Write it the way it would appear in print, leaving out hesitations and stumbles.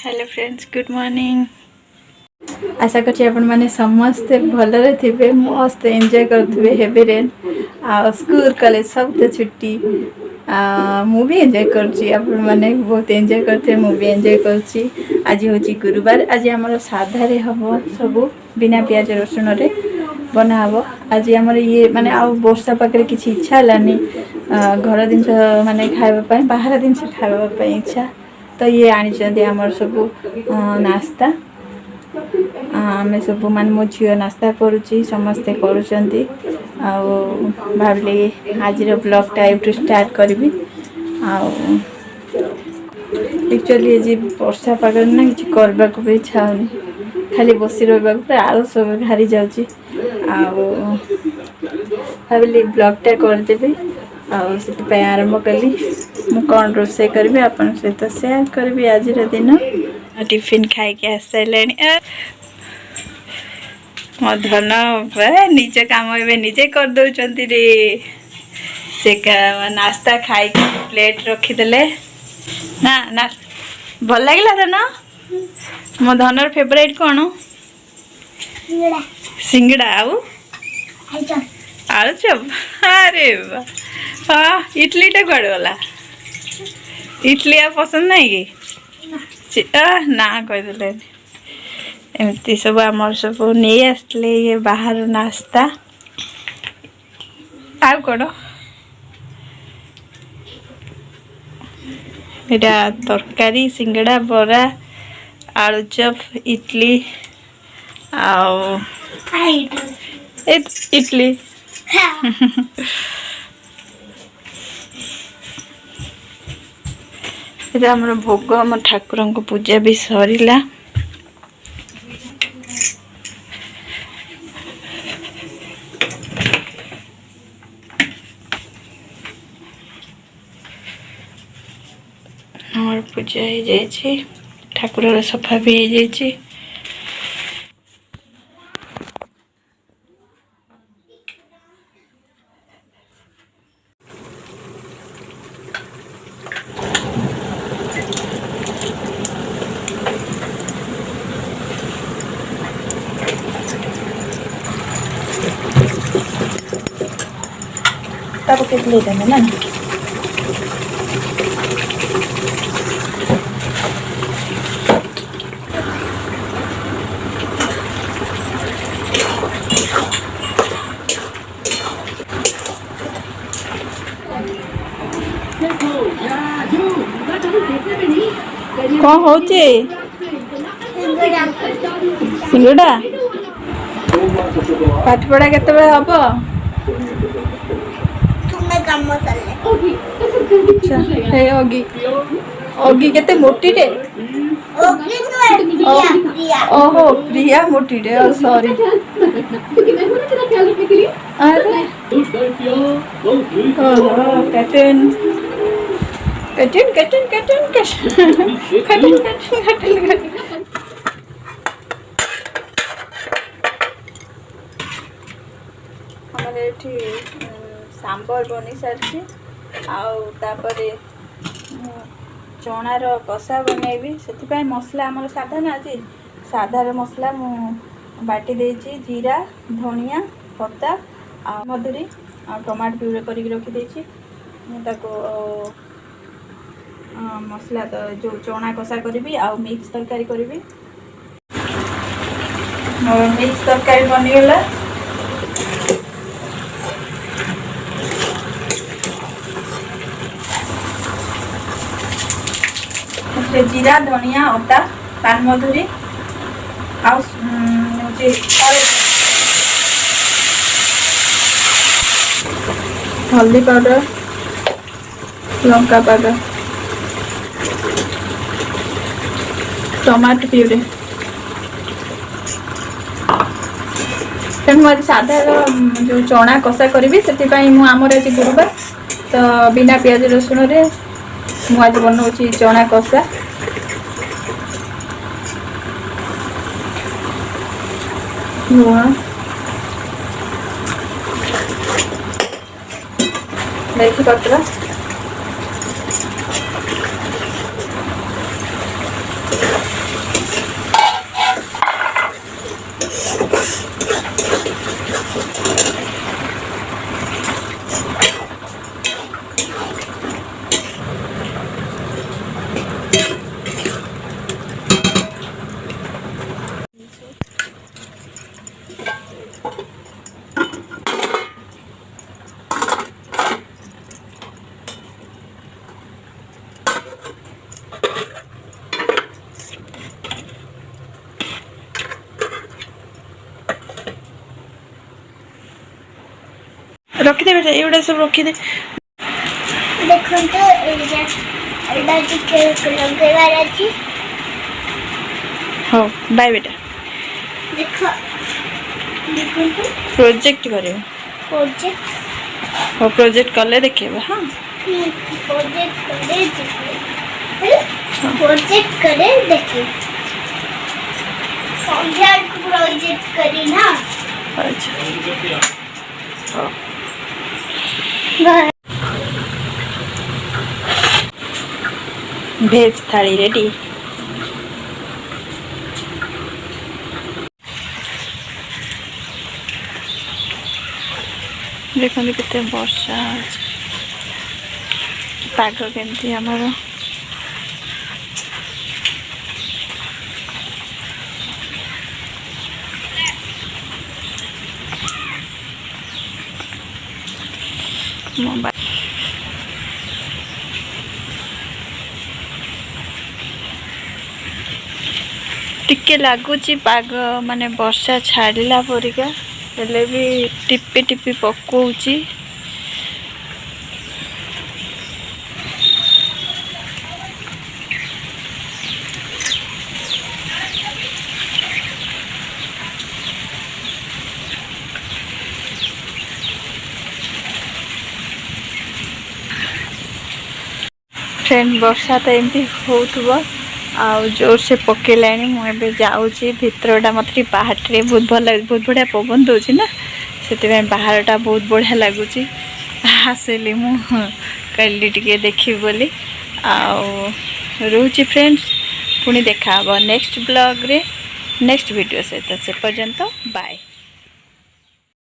Hello friends, good morning. आशा करछि आपण माने समस्त भलरे थिबे, मस्त एंजॉय करथिबे हेबे रेन आ स्कूल कॉलेज सब तो छुट्टी। मु भी एंजॉय करछि, आपण माने बहुत एंजॉय करथे, मु भी एंजॉय करछि। आज होछि गुरुवार, आज हमर साधा रे हबो सब बिना प्याज रसुन रे बना हबो। आज हमर ये माने आ वर्षा पाकरे किछि इच्छा लानी घर दिन माने खाइबा पय, बाहर दिन से खाइबा पय इच्छा, तो ये आनी आमर सब नास्ता। आमे सब मान मो झील नास्ता करुच्ची, समस्ते करुँच। भाविली आज ब्लॉगटा यूट्यूब स्टार्ट करी। एक्चुअली जी वर्षा पाग ना कि करने को भी इच्छा होनी, खाली बसी रहा आलस भारी जाऊँगी। भाविली ब्लॉगटा करदेवी से आरंभ कली। मु कौन रोसे करी आपन सहित शेयर करी आज दिन। टिफिन खाई के आस सारे मो धन निज काम ए निजे कर दौरान रे। से नास्ता खाई प्लेट रखीदे ना ना भल लगे धन। मो धनर फेवरेट कौन? सिंगड़ा आलू चप। अरे हाँ, इडली टा कड़ गला? इडली आ पसंद नहीं कि ना कहीदे। एमती सब आमर सब नहीं आसले ये बाहर नास्ता। आउ कौन यहाँ तरकारी, सिंगड़ा, बरा, आलू चप, इडली इडली आमर भोग, आम ठाकुर को पूजा भी सरीला। आमर पूजा हो जाए, ठाकुर सफा भी हो जाए। तब कितने देना ना कौन हो सिंगड़ा पाठ पढ़ा के हम अच्छा हे ओगी ओगी केते मोटी रे? ओहो प्रिया मोटी रे, सॉरी। अरे cation cation cation cation cation cation cation. हमारे एठी सांबर बनी सारी आउे चणार कषा बनैबी। से मसला आमर साधा ना, आज साधार मसला मु बाटी देछि। जीरा, धनिया पत्ता आ मधुरी आ टमाटो प्यूरे करके रखी मसला तो जो चना कषा करी आ मिक्स तरकारी करी। मिक्स तरकारी बनीगला। जीरा, धनिया, अदा, पान मधुरी हल्दी powder, Lanka powder, tomato puree. तेणु आज साधा जो चना कषा करी से आमर आज गुरुवार, तो बिना प्याज रसुण रे आज बनाऊँ चना कषा। लुण, मेथी पत्र, रखिदे बेटा एगुड़ा सब रखिदे देखो तो एटा टिके लगेबार अछि हो बाय बेटा देखो देखो तो प्रोजेक्ट करियो प्रोजेक्ट हो प्रोजेक्ट कले देखिबा हां प्रोजेक्ट करे प्रोजेक्ट करे देखिए संध्या को प्रोजेक्ट करी ना अच्छा हो भेज थाली रेडी देखो केते वर्षा पाग केमती आमर मोबाइल टिके लगुच पाग माने वर्षा छाड़ला परिका हेले भी टिपी टिपी पकोची फ्रेंड वर्षा तो एमती होथबो आउ जोर से पकेलानी मुझे जाऊँगी भितरटा मत बाहर बहुत भल बहुत बढ़िया पवन दूसरी ना से बाहरटा बहुत बढ़िया लगुच आसली मु कल टे देखी बोली रोची फ्रेंड्स पुणी देखा नेक्स्ट ब्लॉग रे नेक्स्ट वीडियो सहित से पर्यंत बाय।